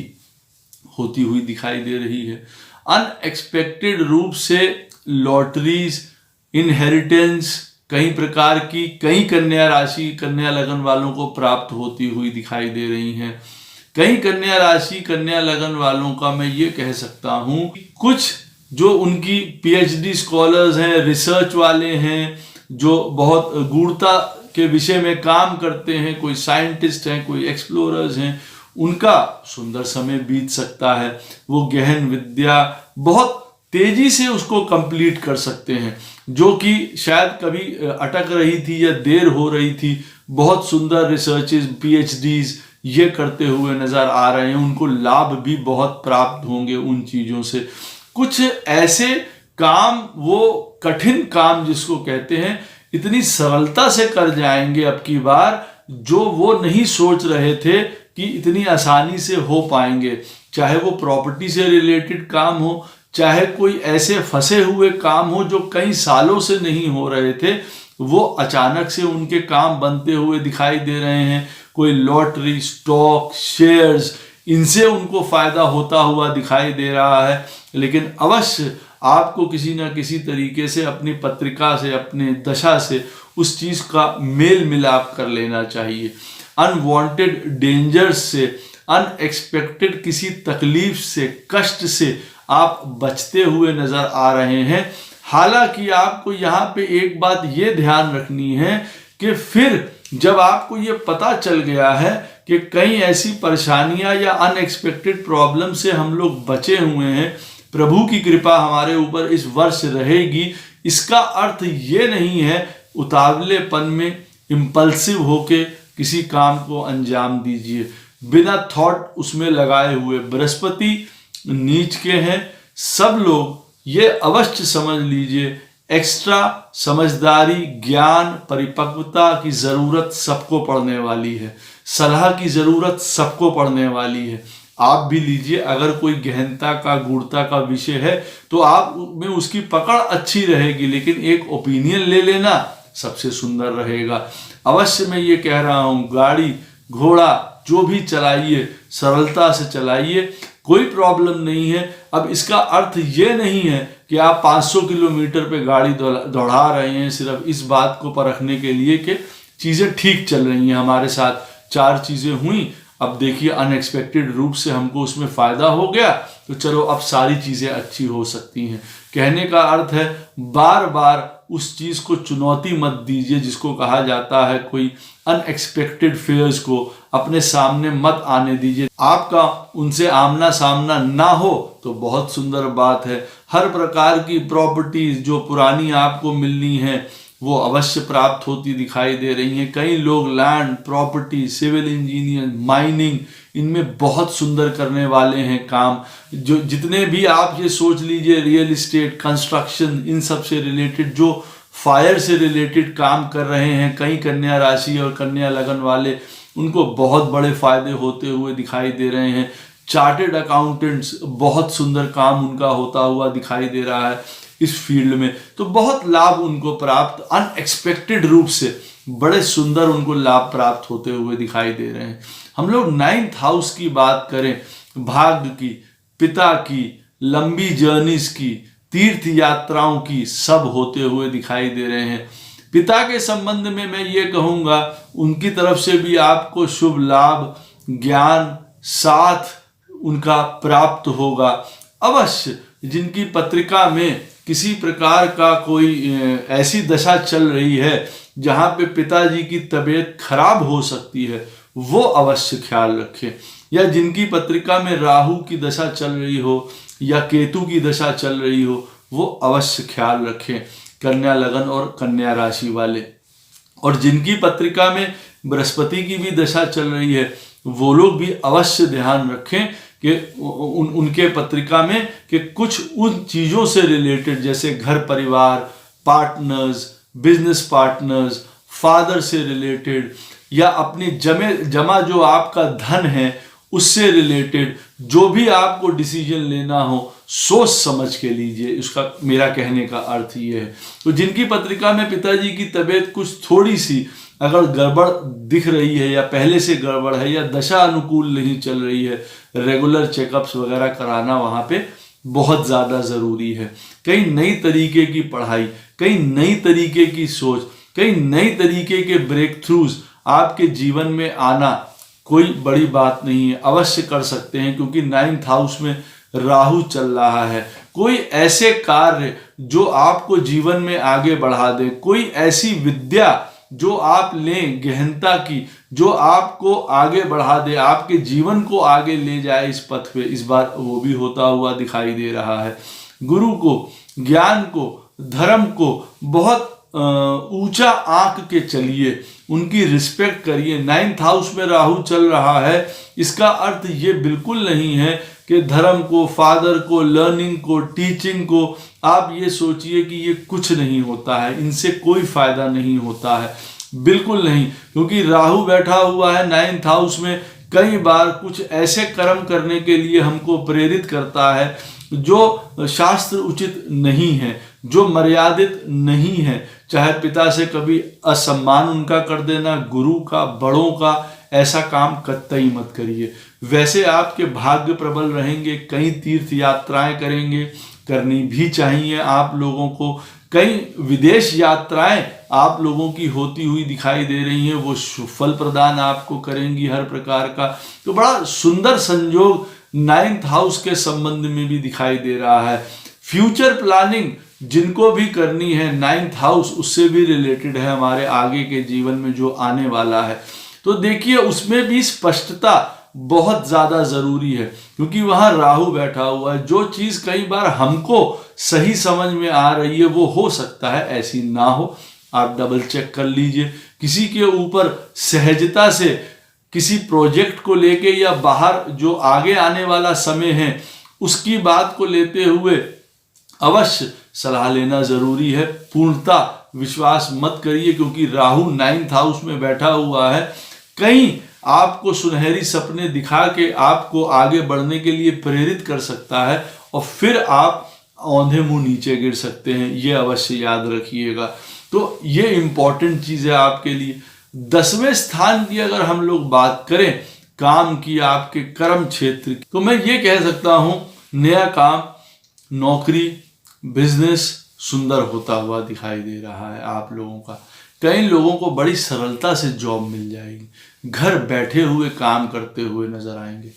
होती हुई दिखाई दे रही है। अनएक्सपेक्टेड रूप से लॉटरीज, इनहेरिटेंस कई प्रकार की कई कन्या राशि, कन्या लगन वालों को प्राप्त होती हुई दिखाई दे रही हैं। कई कन्या राशि, कन्या लगन वालों का मैं ये कह सकता हूँ, कुछ जो उनकी पीएचडी स्कॉलर्स हैं, रिसर्च वाले हैं, जो बहुत गूढ़ता के विषय में काम करते हैं, कोई साइंटिस्ट हैं, कोई एक्सप्लोरर्स हैं, उनका सुंदर समय बीत सकता है। वो गहन विद्या बहुत तेजी से उसको कंप्लीट कर सकते हैं, जो कि शायद कभी अटक रही थी या देर हो रही थी। बहुत सुंदर रिसर्चेस, पीएचडीज ये करते हुए नजर आ रहे हैं। उनको लाभ भी बहुत प्राप्त होंगे उन चीजों से। कुछ ऐसे काम, वो कठिन काम जिसको कहते हैं, इतनी सरलता से कर जाएंगे अब की बार, जो वो नहीं सोच रहे थे कि इतनी आसानी से हो पाएंगे। चाहे वो प्रॉपर्टी से रिलेटेड काम हो, चाहे कोई ऐसे फंसे हुए काम हो जो कई सालों से नहीं हो रहे थे, वो अचानक से उनके काम बनते हुए दिखाई दे रहे हैं। कोई लॉटरी, स्टॉक, शेयर्स, इनसे उनको फायदा होता हुआ दिखाई दे रहा है। लेकिन अवश्य आपको किसी ना किसी तरीके से अपनी पत्रिका से, अपने दशा से उस चीज का मेल मिलाप कर लेना चाहिए। अनवांटेड डेंजर्स से, अनएक्सपेक्टेड किसी तकलीफ से, कष्ट से आप बचते हुए नजर आ रहे हैं। हालांकि आपको यहाँ पे एक बात ये ध्यान रखनी है कि फिर जब आपको ये पता चल गया है कि कई ऐसी परेशानियां या अनएक्सपेक्टेड प्रॉब्लम से हम लोग बचे हुए हैं, प्रभु की कृपा हमारे ऊपर इस वर्ष रहेगी, इसका अर्थ ये नहीं है उतावलेपन में इम्पल्सिव होके किसी काम को अंजाम दीजिए बिना थॉट उसमें लगाए हुए। बृहस्पति नीच के हैं। सब लोग ये अवश्य समझ लीजिए, एक्स्ट्रा समझदारी, ज्ञान, परिपक्वता की जरूरत सबको पड़ने वाली है। सलाह की जरूरत सबको पड़ने वाली है। आप भी लीजिए, अगर कोई गहनता का, गूढ़ता का विषय है तो आप में उसकी पकड़ अच्छी रहेगी, लेकिन एक ओपिनियन ले लेना सबसे सुंदर रहेगा। अवश्य मैं ये कह रहा हूँ, गाड़ी घोड़ा जो भी चलाइए, सरलता से चलाइए, कोई प्रॉब्लम नहीं है। अब इसका अर्थ ये नहीं है कि आप 500 किलोमीटर पे गाड़ी दौड़ा रहे हैं सिर्फ इस बात को परखने के लिए कि चीज़ें ठीक चल रही हैं हमारे साथ। 4 चीज़ें हुई, अब देखिए अनएक्सपेक्टेड रूप से हमको उसमें फ़ायदा हो गया, तो चलो अब सारी चीज़ें अच्छी हो सकती हैं। कहने का अर्थ है, बार बार उस चीज़ को चुनौती मत दीजिए जिसको कहा जाता है, कोई अनएक्सपेक्टेड फेयर्स को अपने सामने मत आने दीजिए। आपका उनसे आमना सामना ना हो तो बहुत सुंदर बात है। हर प्रकार की प्रॉपर्टीज जो पुरानी आपको मिलनी है वो अवश्य प्राप्त होती दिखाई दे रही हैं। कई लोग land, property, civil engineer, mining, इनमें बहुत सुंदर करने वाले हैं काम। जो जितने भी आप ये सोच लीजिए, रियल इस्टेट, कंस्ट्रक्शन, इन सब से रिलेटेड, जो फायर से रिलेटेड काम कर रहे हैं कई कन्या राशि और कन्या लगन वाले, उनको बहुत बड़े फायदे होते हुए दिखाई दे रहे हैं। चार्टेड अकाउंटेंट्स, बहुत सुंदर काम उनका होता हुआ दिखाई दे रहा है इस फील्ड में, तो बहुत लाभ उनको प्राप्त अनएक्सपेक्टेड रूप से बड़े सुंदर उनको लाभ प्राप्त होते हुए दिखाई दे रहे हैं। हम लोग 9th हाउस की बात करें, भाग्य की, पिता की, लंबी जर्नीज की, तीर्थ यात्राओं की, सब होते हुए दिखाई दे रहे हैं। पिता के संबंध में मैं ये कहूँगा, उनकी तरफ से भी आपको शुभ लाभ, ज्ञान, साथ उनका प्राप्त होगा। अवश्य जिनकी पत्रिका में किसी प्रकार का कोई ऐसी दशा चल रही है जहाँ पे पिताजी की तबीयत खराब हो सकती है, वो अवश्य ख्याल रखें। या जिनकी पत्रिका में राहु की दशा चल रही हो या केतु की दशा चल रही हो, वो अवश्य ख्याल रखें, कन्या लगन और कन्या राशि वाले। और जिनकी पत्रिका में बृहस्पति की भी दशा चल रही है, वो लोग भी अवश्य ध्यान रखें कि उनके पत्रिका में कि कुछ उन चीज़ों से रिलेटेड, जैसे घर परिवार, पार्टनर्स, बिजनेस पार्टनर्स, फादर से रिलेटेड या अपनी जमा जो आपका धन है उससे रिलेटेड जो भी आपको डिसीजन लेना हो सोच समझ के लीजिए। इसका मेरा कहने का अर्थ ये है। तो जिनकी पत्रिका में पिताजी की तबीयत कुछ थोड़ी सी अगर गड़बड़ दिख रही है या पहले से गड़बड़ है या दशा अनुकूल नहीं चल रही है, रेगुलर चेकअप्स वगैरह कराना वहाँ पे बहुत ज़्यादा ज़रूरी है। कई नई तरीके की पढ़ाई, कई नई तरीके की सोच, कई नई तरीके के ब्रेक थ्रूज आपके जीवन में आना कोई बड़ी बात नहीं है, अवश्य कर सकते हैं क्योंकि 9th हाउस में राहु चल रहा है। कोई ऐसे कार्य जो आपको जीवन में आगे बढ़ा दे, कोई ऐसी विद्या जो आप लें गहनता की, जो आपको आगे बढ़ा दे, आपके जीवन को आगे ले जाए इस पथ पे, इस बार वो भी होता हुआ दिखाई दे रहा है। गुरु को, ज्ञान को, धर्म को बहुत ऊंचा आंक के चलिए, उनकी रिस्पेक्ट करिए। 9th हाउस में राहु चल रहा है, इसका अर्थ ये बिल्कुल नहीं है कि धर्म को, फादर को, लर्निंग को, टीचिंग को आप ये सोचिए कि ये कुछ नहीं होता है, इनसे कोई फायदा नहीं होता है, बिल्कुल नहीं। क्योंकि राहु बैठा हुआ है 9th हाउस में, कई बार कुछ ऐसे कर्म करने के लिए हमको प्रेरित करता है जो शास्त्र उचित नहीं है, जो मर्यादित नहीं है। चाहे पिता से कभी असम्मान उनका कर देना, गुरु का, बड़ों का, ऐसा काम कतई मत करिए। वैसे आपके भाग्य प्रबल रहेंगे, कई तीर्थ यात्राएं करेंगे, करनी भी चाहिए आप लोगों को। कई विदेश यात्राएं आप लोगों की होती हुई दिखाई दे रही हैं, वो फल प्रदान आपको करेंगी हर प्रकार का। तो बड़ा सुंदर संयोग 9th हाउस के संबंध में भी दिखाई दे रहा है। फ्यूचर प्लानिंग जिनको भी करनी है, 9th हाउस उससे भी रिलेटेड है हमारे आगे के जीवन में जो आने वाला है। तो देखिए उसमें भी स्पष्टता बहुत ज्यादा जरूरी है क्योंकि वहां राहु बैठा हुआ है। जो चीज कई बार हमको सही समझ में आ रही है वो हो सकता है ऐसी ना हो, आप डबल चेक कर लीजिए। किसी के ऊपर सहजता से किसी प्रोजेक्ट को लेके या बाहर जो आगे आने वाला समय है उसकी बात को लेते हुए अवश्य सलाह लेना जरूरी है। पूर्णता विश्वास मत करिए क्योंकि राहु 9th हाउस में बैठा हुआ है। कहीं आपको सुनहरी सपने दिखा के आपको आगे बढ़ने के लिए प्रेरित कर सकता है और फिर आप औंधे मुंह नीचे गिर सकते हैं, ये अवश्य याद रखिएगा। तो ये इंपॉर्टेंट चीज है आपके लिए। 10वें स्थान की अगर हम लोग बात करें काम की, आपके कर्म क्षेत्र की, तो मैं ये कह सकता हूं नया काम, नौकरी, बिजनेस सुंदर होता हुआ दिखाई दे रहा है आप लोगों का। कई लोगों को बड़ी सरलता से जॉब मिल जाएगी, घर बैठे हुए काम करते हुए नजर आएंगे।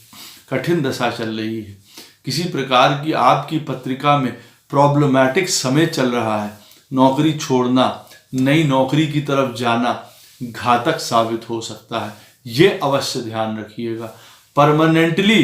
कठिन दशा चल रही है, किसी प्रकार की आपकी पत्रिका में प्रॉब्लमैटिक समय चल रहा है, नौकरी छोड़ना, नई नौकरी की तरफ जाना घातक साबित हो सकता है, ये अवश्य ध्यान रखिएगा। परमानेंटली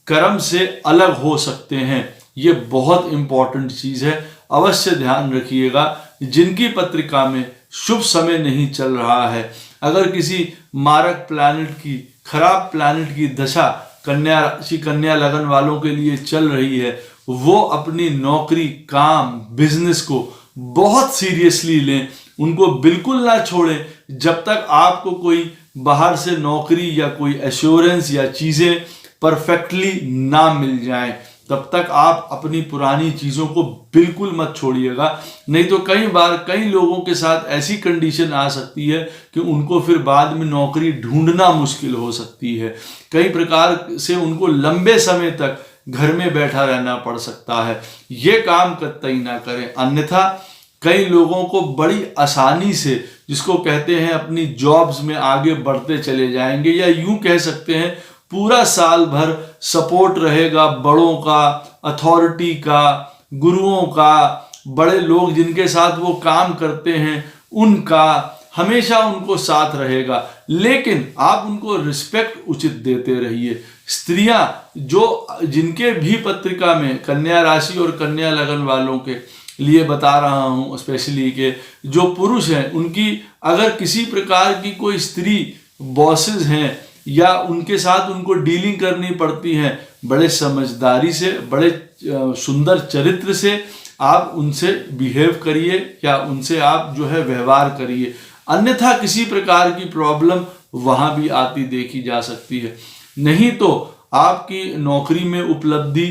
कर्म से अलग हो सकते हैं, ये बहुत इंपॉर्टेंट चीज है, अवश्य ध्यान रखिएगा। जिनकी पत्रिका में शुभ समय नहीं चल रहा है, अगर किसी मारक प्लैनेट की, खराब प्लैनेट की दशा कन्या राशि, कन्या लगन वालों के लिए चल रही है, वो अपनी नौकरी, काम, बिजनेस को बहुत सीरियसली लें, उनको बिल्कुल ना छोड़ें जब तक आपको कोई बाहर से नौकरी या कोई एश्योरेंस या चीजें परफेक्टली ना मिल जाएं। तब तक आप अपनी पुरानी चीजों को बिल्कुल मत छोड़िएगा, नहीं तो कई बार कई लोगों के साथ ऐसी कंडीशन आ सकती है कि उनको फिर बाद में नौकरी ढूंढना मुश्किल हो सकती है। कई प्रकार से उनको लंबे समय तक घर में बैठा रहना पड़ सकता है, ये काम कतई ना करें। अन्यथा कई लोगों को बड़ी आसानी से, जिसको कहते हैं, अपनी जॉब्स में आगे बढ़ते चले जाएंगे, या यूं कह सकते हैं पूरा साल भर सपोर्ट रहेगा बड़ों का, अथॉरिटी का, गुरुओं का, बड़े लोग जिनके साथ वो काम करते हैं उनका, हमेशा उनको साथ रहेगा, लेकिन आप उनको रिस्पेक्ट उचित देते रहिए। स्त्रियां जो, जिनके भी पत्रिका में, कन्या राशि और कन्या लगन वालों के लिए बता रहा हूं स्पेशली, के जो पुरुष हैं उनकी अगर किसी प्रकार की कोई स्त्री बॉसेस हैं या उनके साथ उनको डीलिंग करनी पड़ती है, बड़े समझदारी से, बड़े सुंदर चरित्र से आप उनसे बिहेव करिए या उनसे आप जो है व्यवहार करिए। अन्यथा किसी प्रकार की प्रॉब्लम वहां भी आती देखी जा सकती है। नहीं तो आपकी नौकरी में उपलब्धि,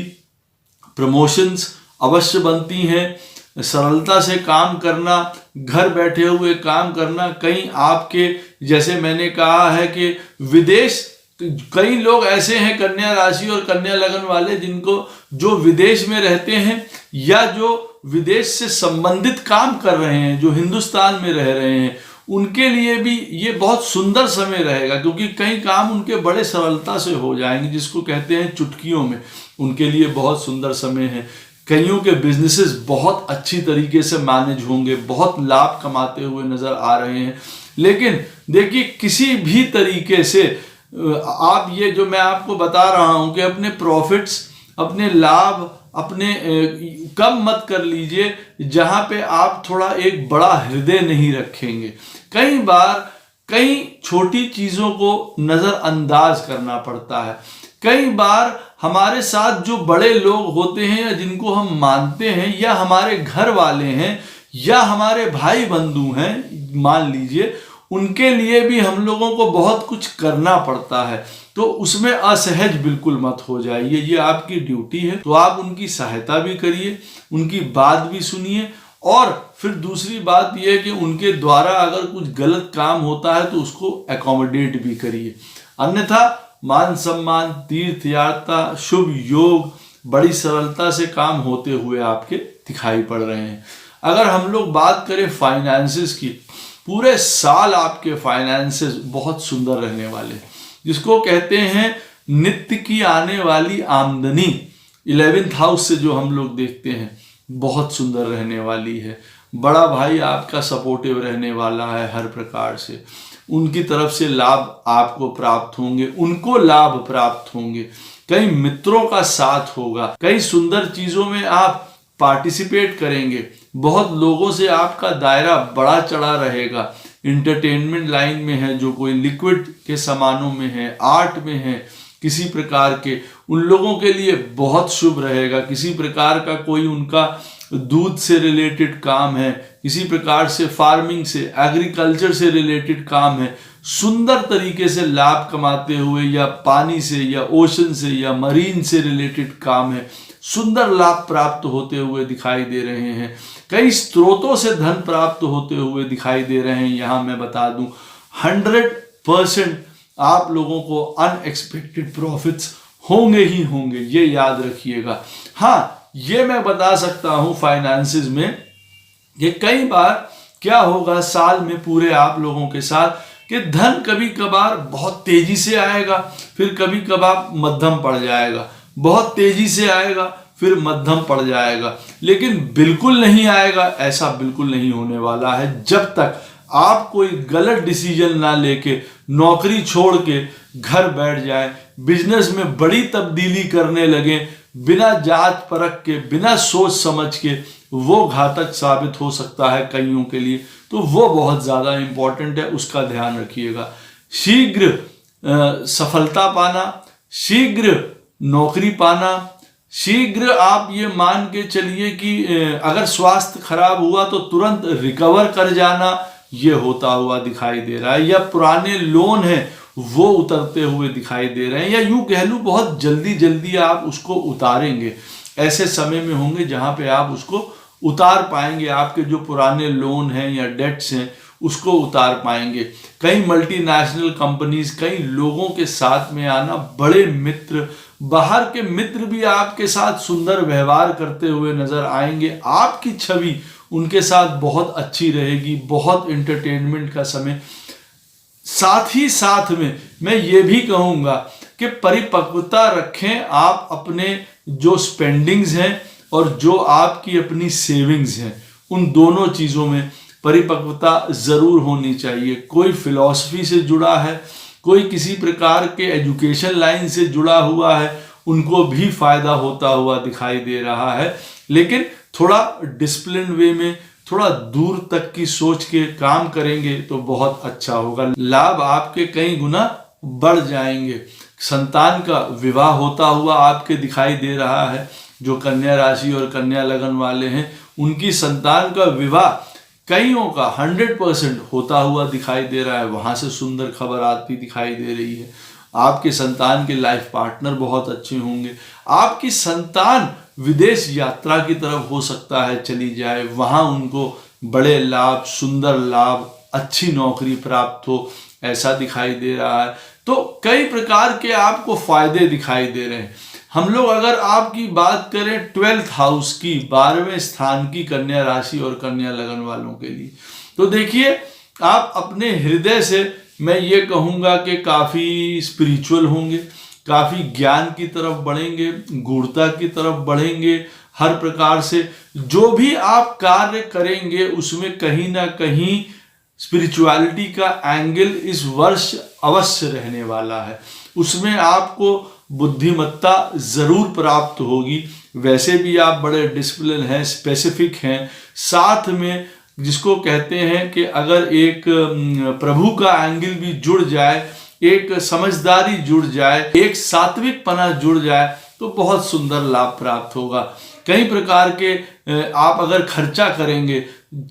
प्रमोशंस अवश्य बनती हैं। सरलता से काम करना, घर बैठे हुए काम करना, कहीं आपके, जैसे मैंने कहा है कि विदेश, कई लोग ऐसे हैं कन्या राशि और कन्या लगन वाले जिनको, जो विदेश में रहते हैं या जो विदेश से संबंधित काम कर रहे हैं, जो हिंदुस्तान में रह रहे हैं, उनके लिए भी ये बहुत सुंदर समय रहेगा, क्योंकि कई काम उनके बड़े सरलता से हो जाएंगे, जिसको कहते हैं चुटकियों में। उनके लिए बहुत सुंदर समय है। कईयों के बिजनेसेस बहुत अच्छी तरीके से मैनेज होंगे, बहुत लाभ कमाते हुए नजर आ रहे हैं। लेकिन देखिए, किसी भी तरीके से आप, ये जो मैं आपको बता रहा हूं कि अपने प्रॉफिट्स, अपने लाभ, अपने कम मत कर लीजिए जहां पे आप थोड़ा एक बड़ा हृदय नहीं रखेंगे। कई बार कई छोटी चीजों को नजरअंदाज करना पड़ता है। कई बार हमारे साथ जो बड़े लोग होते हैं या जिनको हम मानते हैं, या हमारे घर वाले हैं, या हमारे भाई बंधु हैं मान लीजिए, उनके लिए भी हम लोगों को बहुत कुछ करना पड़ता है। तो उसमें असहज बिल्कुल मत हो जाइए, ये आपकी ड्यूटी है। तो आप उनकी सहायता भी करिए, उनकी बात भी सुनिए, और फिर दूसरी बात यह है कि उनके द्वारा अगर कुछ गलत काम होता है तो उसको एकोमोडेट भी करिए। अन्यथा मान सम्मान, तीर्थ यात्रा, शुभ योग बड़ी सरलता से काम होते हुए आपके दिखाई पड़ रहे हैं। अगर हम लोग बात करें फाइनेंसेस की, पूरे साल आपके फाइनेंसेस बहुत सुंदर रहने वाले, जिसको कहते हैं नित्य की आने वाली आमदनी, 11th हाउस से जो हम लोग देखते हैं, बहुत सुंदर रहने वाली है। बड़ा भाई आपका सपोर्टिव रहने वाला है हर प्रकार से, उनकी तरफ से लाभ आपको प्राप्त होंगे, उनको लाभ प्राप्त होंगे। कई मित्रों का साथ होगा, कई सुंदर चीजों में आप पार्टिसिपेट करेंगे, बहुत लोगों से आपका दायरा बड़ा चढ़ा रहेगा। इंटरटेनमेंट लाइन में है, जो कोई लिक्विड के सामानों में है, आर्ट में है, किसी प्रकार के, उन लोगों के लिए बहुत शुभ रहेगा। किसी प्रकार का कोई उनका दूध से रिलेटेड काम है, किसी प्रकार से फार्मिंग से, एग्रीकल्चर से रिलेटेड काम है, सुंदर तरीके से लाभ कमाते हुए, या पानी से या ओशन से या मरीन से रिलेटेड काम है, सुंदर लाभ प्राप्त होते हुए दिखाई दे रहे हैं। कई स्रोतों से धन प्राप्त होते हुए दिखाई दे रहे हैं। यहां मैं बता दूं 100% आप लोगों को अनएक्सपेक्टेड प्रॉफिट्स होंगे ही होंगे, ये याद रखिएगा। हाँ, ये मैं बता सकता हूं फाइनेंसेस में कि कई बार क्या होगा साल में पूरे आप लोगों के साथ कि धन कभी कभार बहुत तेजी से आएगा, फिर कभी कभार मध्यम पड़ जाएगा, बहुत तेजी से आएगा, फिर मध्यम पड़ जाएगा, लेकिन बिल्कुल नहीं आएगा, ऐसा बिल्कुल नहीं होने वाला है। जब तक आप कोई गलत डिसीजन ना लेके नौकरी छोड़ के घर बैठ जाए, बिजनेस में बड़ी तब्दीली करने लगे, बिना जांच परख के, बिना सोच समझ के, वो घातक साबित हो सकता है कईयों के लिए। तो वो बहुत ज्यादा इंपॉर्टेंट है, उसका ध्यान रखिएगा। शीघ्र सफलता पाना, शीघ्र नौकरी पाना, शीघ्र आप ये मान के चलिए कि अगर स्वास्थ्य खराब हुआ तो तुरंत रिकवर कर जाना, ये होता हुआ दिखाई दे रहा है। या पुराने लोन है वो उतरते हुए दिखाई दे रहे हैं, या यूं कह लूं बहुत जल्दी जल्दी आप उसको उतारेंगे। ऐसे समय में होंगे जहां पे आप उसको उतार पाएंगे, आपके जो पुराने लोन हैं या डेट्स हैं उसको उतार पाएंगे। कई मल्टीनेशनल कंपनीज, कई लोगों के साथ में आना, बड़े मित्र, बाहर के मित्र भी आपके साथ सुंदर व्यवहार करते हुए नजर आएंगे। आपकी छवि उनके साथ बहुत अच्छी रहेगी, बहुत एंटरटेनमेंट का समय। साथ ही साथ में मैं ये भी कहूंगा कि परिपक्वता रखें आप अपने जो स्पेंडिंग्स हैं और जो आपकी अपनी सेविंग्स हैं, उन दोनों चीजों में परिपक्वता जरूर होनी चाहिए। कोई फिलॉसफी से जुड़ा है, कोई किसी प्रकार के एजुकेशन लाइन से जुड़ा हुआ है, उनको भी फायदा होता हुआ दिखाई दे रहा है। लेकिन थोड़ा डिसिप्लिन वे में, थोड़ा दूर तक की सोच के काम करेंगे तो बहुत अच्छा होगा। लाभ आपके कई गुना बढ़ जाएंगे। संतान का विवाह होता हुआ आपके दिखाई दे रहा है। जो कन्या राशि और कन्या लगन वाले हैं, उनकी संतान का विवाह कईयों का 100% होता हुआ दिखाई दे रहा है, वहां से सुंदर खबर आती दिखाई दे रही है। आपके संतान के लाइफ पार्टनर बहुत अच्छे होंगे। आपकी संतान विदेश यात्रा की तरफ हो सकता है चली जाए, वहां उनको बड़े लाभ, सुंदर लाभ, अच्छी नौकरी प्राप्त हो, ऐसा दिखाई दे रहा है। तो कई प्रकार के आपको फायदे दिखाई दे रहे हैं। हम लोग अगर आपकी बात करें 12th हाउस की, 12वें स्थान की, कन्या राशि और कन्या लगन वालों के लिए, तो देखिए आप अपने हृदय से, मैं ये कहूँगा कि काफ़ी स्पिरिचुअल होंगे, काफ़ी ज्ञान की तरफ बढ़ेंगे, गूढ़ता की तरफ बढ़ेंगे। हर प्रकार से जो भी आप कार्य करेंगे उसमें कहीं ना कहीं स्पिरिचुअलिटी का एंगल इस वर्ष अवश्य रहने वाला है। उसमें आपको बुद्धिमत्ता जरूर प्राप्त होगी। वैसे भी आप बड़े डिसिप्लिन हैं, स्पेसिफिक हैं, साथ में जिसको कहते हैं कि अगर एक प्रभु का एंगल भी जुड़ जाए, एक समझदारी जुड़ जाए, एक सात्विक पना जुड़ जाए, तो बहुत सुंदर लाभ प्राप्त होगा। कई प्रकार के आप अगर खर्चा करेंगे,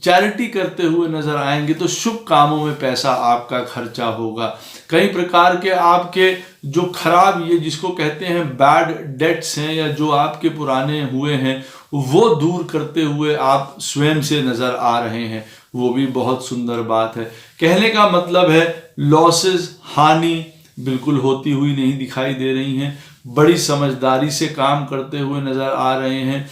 चैरिटी करते हुए नजर आएंगे, तो शुभ कामों में पैसा आपका खर्चा होगा। कई प्रकार के आपके जो खराब, ये जिसको कहते हैं बैड डेट्स हैं, या जो आपके पुराने हुए हैं, वो दूर करते हुए आप स्वयं से नजर आ रहे हैं, वो भी बहुत सुंदर बात है। कहने का मतलब है लॉसेस, हानि बिल्कुल होती हुई नहीं दिखाई दे रही हैं। बड़ी समझदारी से काम करते हुए नजर आ रहे हैं।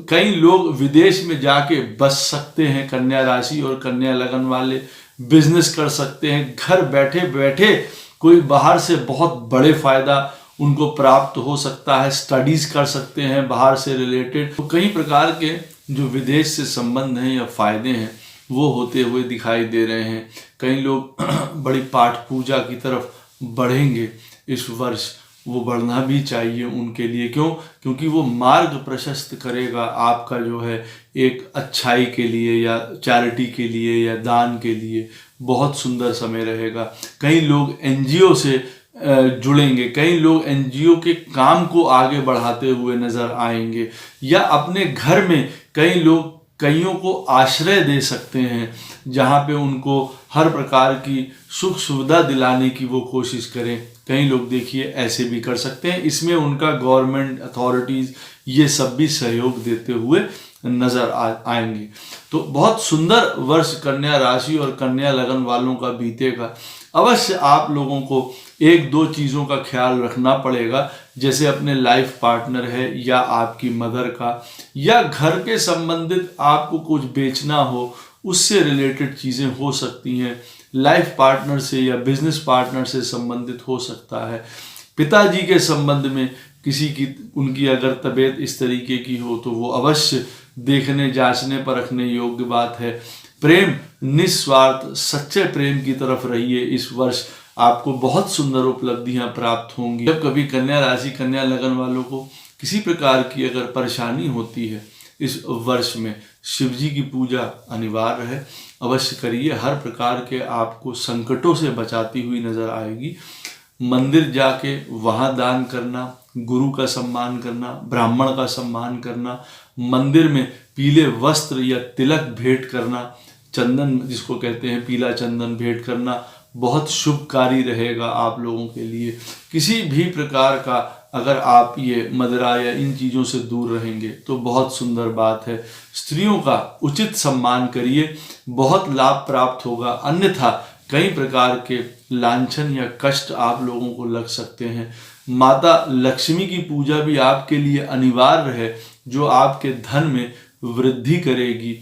कई लोग विदेश में जाके बस सकते हैं, कन्या राशि और कन्या लगन वाले बिजनेस कर सकते हैं। घर बैठे बैठे कोई बाहर से बहुत बड़े फायदा उनको प्राप्त हो सकता है, स्टडीज कर सकते हैं बाहर से रिलेटेड। तो कई प्रकार के जो विदेश से संबंध हैं या फायदे हैं वो होते हुए दिखाई दे रहे हैं। कई लोग बड़ी पाठ पूजा की तरफ बढ़ेंगे इस वर्ष, वो बढ़ना भी चाहिए उनके लिए। क्यों? क्योंकि वो मार्ग प्रशस्त करेगा आपका, जो है एक अच्छाई के लिए या चैरिटी के लिए या दान के लिए। बहुत सुंदर समय रहेगा। कई लोग एनजीओ से जुड़ेंगे, कई लोग एनजीओ के काम को आगे बढ़ाते हुए नजर आएंगे, या अपने घर में कई लोग कईयों को आश्रय दे सकते हैं, जहाँ पे उनको हर प्रकार की सुख सुविधा दिलाने की वो कोशिश करें। कई लोग देखिए ऐसे भी कर सकते हैं। इसमें उनका गवर्नमेंट अथॉरिटीज़ ये सब भी सहयोग देते हुए नजर आएंगे। तो बहुत सुंदर वर्ष कन्या राशि और कन्या लगन वालों का बीतेगा। अवश्य आप लोगों को एक दो चीज़ों का ख्याल रखना पड़ेगा, जैसे अपने लाइफ पार्टनर है या आपकी मदर का, या घर के संबंधित आपको कुछ बेचना हो, उससे रिलेटेड चीज़ें हो सकती हैं। लाइफ पार्टनर से या बिजनेस पार्टनर से संबंधित हो सकता है। पिताजी के संबंध में किसी की, उनकी अगर तबीयत इस तरीके की हो तो वो अवश्य देखने, जांचने, परखने योग्य बात है। प्रेम, निस्वार्थ सच्चे प्रेम की तरफ रहिए। इस वर्ष आपको बहुत सुंदर उपलब्धियां प्राप्त होंगी। जब कभी कन्या राशि कन्या लगन वालों को किसी प्रकार की अगर परेशानी होती है इस वर्ष में, शिव जी की पूजा अनिवार्य है, अवश्य करिए। हर प्रकार के आपको संकटों से बचाती हुई नजर आएगी। मंदिर जाके वहाँ दान करना, गुरु का सम्मान करना, ब्राह्मण का सम्मान करना, मंदिर में पीले वस्त्र या तिलक भेंट करना, चंदन जिसको कहते हैं पीला चंदन भेंट करना बहुत शुभकारी रहेगा आप लोगों के लिए। किसी भी प्रकार का अगर आप ये मदिरा या इन चीज़ों से दूर रहेंगे तो बहुत सुंदर बात है। स्त्रियों का उचित सम्मान करिए, बहुत लाभ प्राप्त होगा। अन्यथा कई प्रकार के लांछन या कष्ट आप लोगों को लग सकते हैं। माता लक्ष्मी की पूजा भी आपके लिए अनिवार्य है, जो आपके धन में वृद्धि करेगी।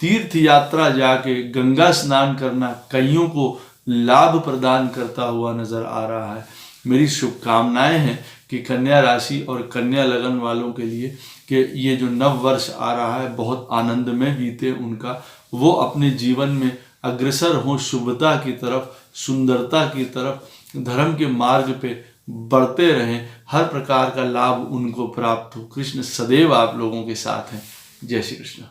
तीर्थ यात्रा जाके गंगा स्नान करना कईयों को लाभ प्रदान करता हुआ नजर आ रहा है। मेरी शुभकामनाएं हैं कि कन्या राशि और कन्या लगन वालों के लिए कि ये जो नव वर्ष आ रहा है बहुत आनंद में बीते उनका, वो अपने जीवन में अग्रसर हों शुभता की तरफ, सुंदरता की तरफ, धर्म के मार्ग पे बढ़ते रहें, हर प्रकार का लाभ उनको प्राप्त हो। कृष्ण सदैव आप लोगों के साथ हैं। जय श्री कृष्ण।